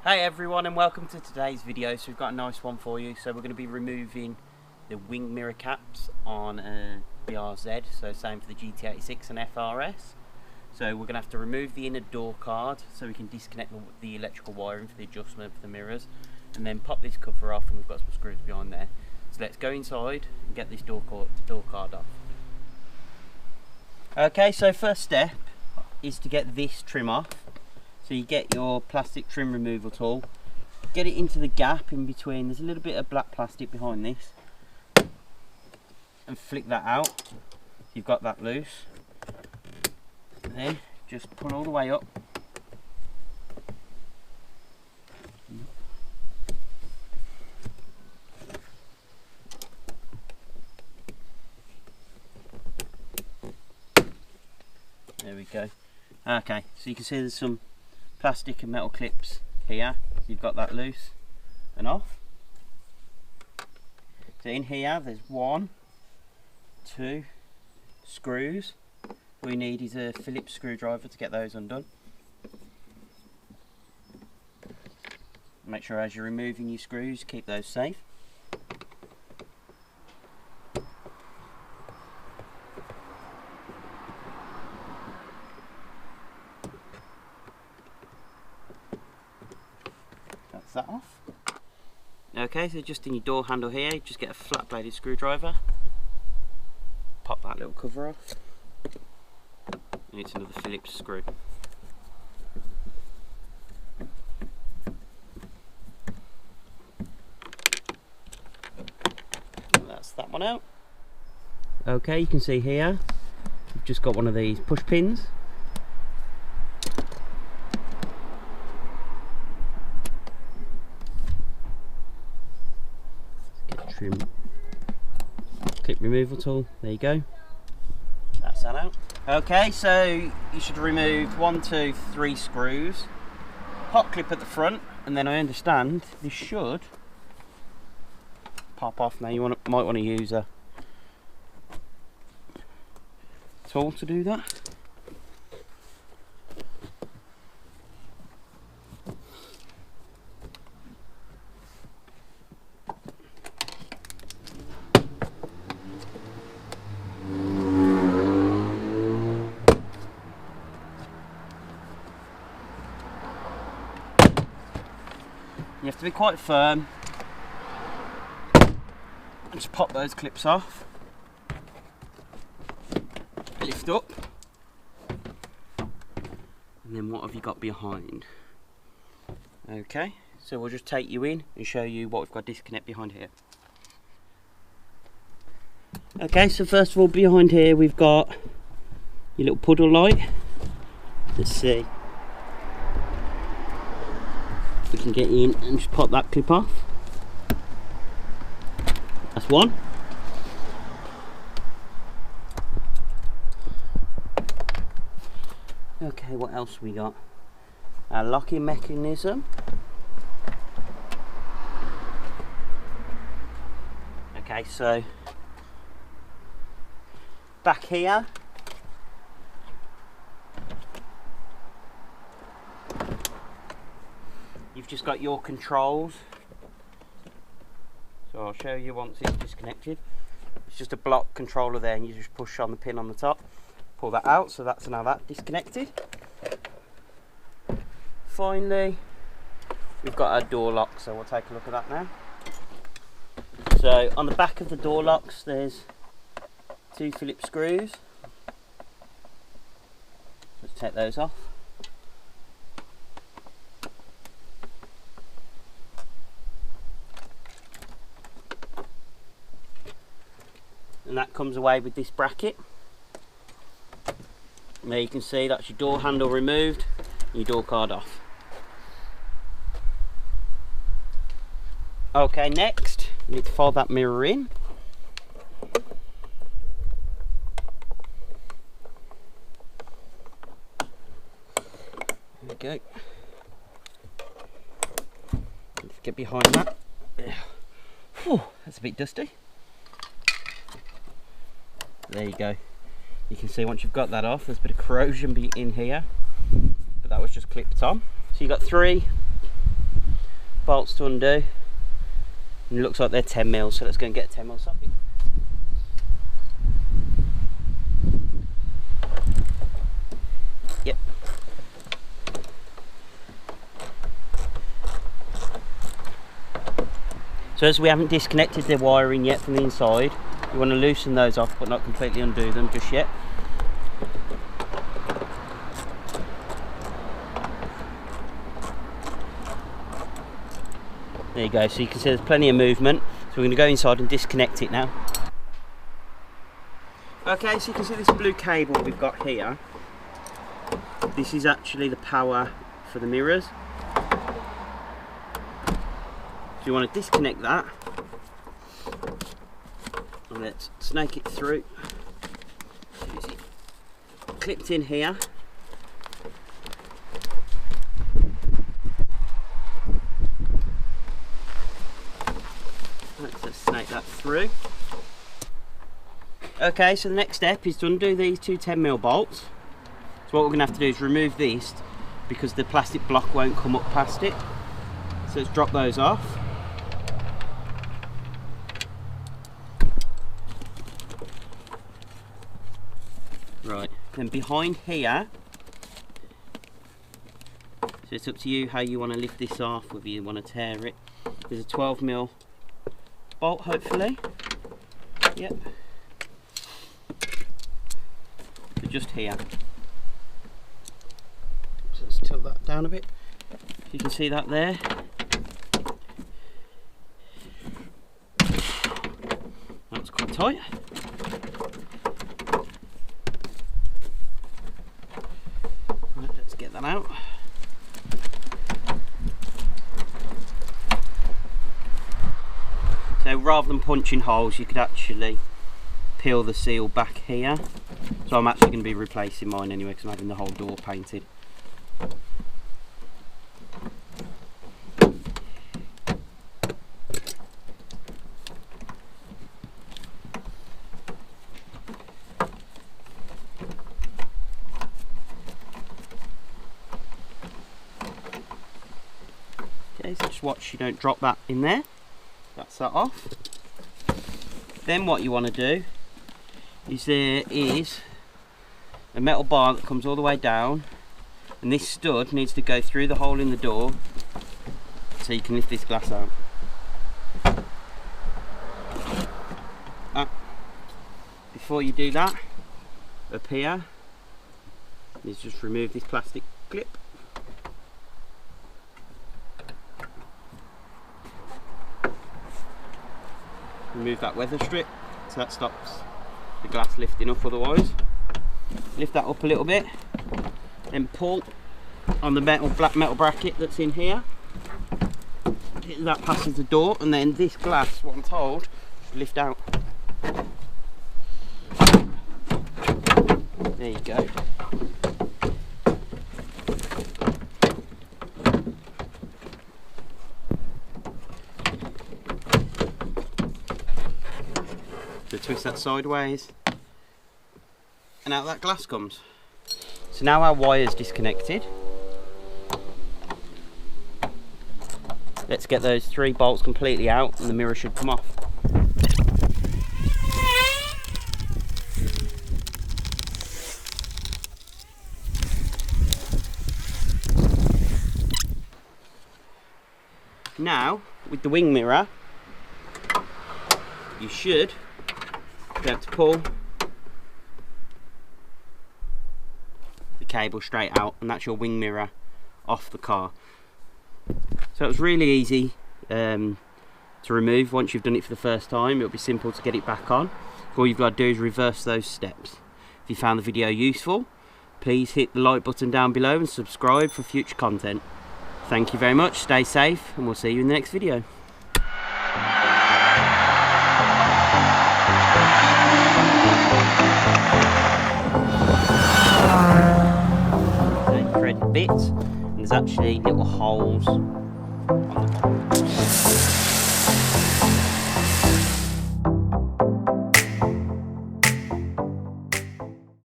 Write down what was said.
Hey everyone, and welcome to today's video. So we've got a nice one for you. So we're going to be removing the wing mirror caps on a BRZ, so same for the GT86 and FRS. So we're going to have to remove the inner door card so we can disconnect the electrical wiring for the adjustment of the mirrors, and then pop this cover off, and we've got some screws behind there. So let's go inside and get this door card off. Okay, so first step is to get this trim off. So you get your plastic trim removal tool, get it into the gap in between. There's a little bit of black plastic behind this, and flick that out. You've got that loose. And then just pull all the way up. There we go. Okay, so you can see there's some plastic and metal clips here. So you've got that loose and off. So in here there's 1, 2 screws. All you need is a Phillips screwdriver to get those undone. Make sure as you're removing your screws, keep those safe. That off. Okay, so just in your door handle here, just get a flat bladed screwdriver, pop that little cover off, and it's another Phillips screw. And that's that one out. Okay, you can see here we've just got one of these push pins. Trim clip removal tool, there you go, that's that out. Okay, so you should remove 1, 2, 3 screws, hot clip at the front, and then I understand this should pop off. Now you might want to use a tool to do that. You have to be quite firm and just pop those clips off, lift up, and then what have you got behind? Okay, so we'll just take you in and show you what we've got disconnect behind here. Okay, so first of all, behind here we've got your little puddle light. Let's see. We can get in and just pop that clip off. That's one. Okay, what else we got? Our locking mechanism. Okay, so back here you've just got your controls. So I'll show you once it's disconnected. It's just a block controller there, and you just push on the pin on the top, pull that out, so that's now that disconnected. Finally, we've got our door lock, so we'll take a look at that now. So on the back of the door locks there's 2 Phillips screws. Let's take those off. And that comes away with this bracket. And there you can see that's your door handle removed, your door card off. Okay, next you need to fold that mirror in. There we go. Let's get behind that. Whew, that's a bit dusty. There you go. You can see once you've got that off, there's a bit of corrosion in here, but that was just clipped on. So you've got 3 bolts to undo, and it looks like they're 10mm, so let's go and get a 10mm socket. Yep. So as we haven't disconnected the wiring yet from the inside, you want to loosen those off but not completely undo them just yet. There you go, so you can see there's plenty of movement. So we're going to go inside and disconnect it now. Okay, so you can see this blue cable we've got here. This is actually the power for the mirrors. So you want to disconnect that. And let's snake it through. Clipped in here. Let's snake that through. Okay, so the next step is to undo these two 10mm bolts. So what we're going to have to do is remove this because the plastic block won't come up past it. So let's drop those off. Right, then behind here, so it's up to you how you want to lift this off, whether you want to tear it. There's a 12mm bolt, hopefully. Yep. So just here. So let's tilt that down a bit. You can see that there. That's quite tight. Right, let's get that out. So rather than punching holes, you could actually peel the seal back here. So I'm actually going to be replacing mine anyway because I'm having the whole door painted. Okay, so just watch you don't drop that in there. That's that off. Then what you want to do is there is a metal bar that comes all the way down, and this stud needs to go through the hole in the door so you can lift this glass out. Before you do that, up here, you just remove this plastic clip. Remove that weather strip so that stops the glass lifting up otherwise. Lift that up a little bit, then pull on the black metal bracket that's in here. That passes the door, and then this glass, what I'm told, lift out. There you go. So twist that sideways, and out that glass comes. So now our wire's disconnected. Let's get those 3 bolts completely out and the mirror should come off. Now, with the wing mirror, you should be able to pull the cable straight out, and that's your wing mirror off the car. So it was really easy to remove. Once you've done it for the first time, it'll be simple to get it back on. All you've got to do is reverse those steps. If you found the video useful, please hit the like button down below and subscribe for future content. Thank you very much, stay safe, and we'll see you in the next video. Threaded bits, and there's actually little holes on the bottom.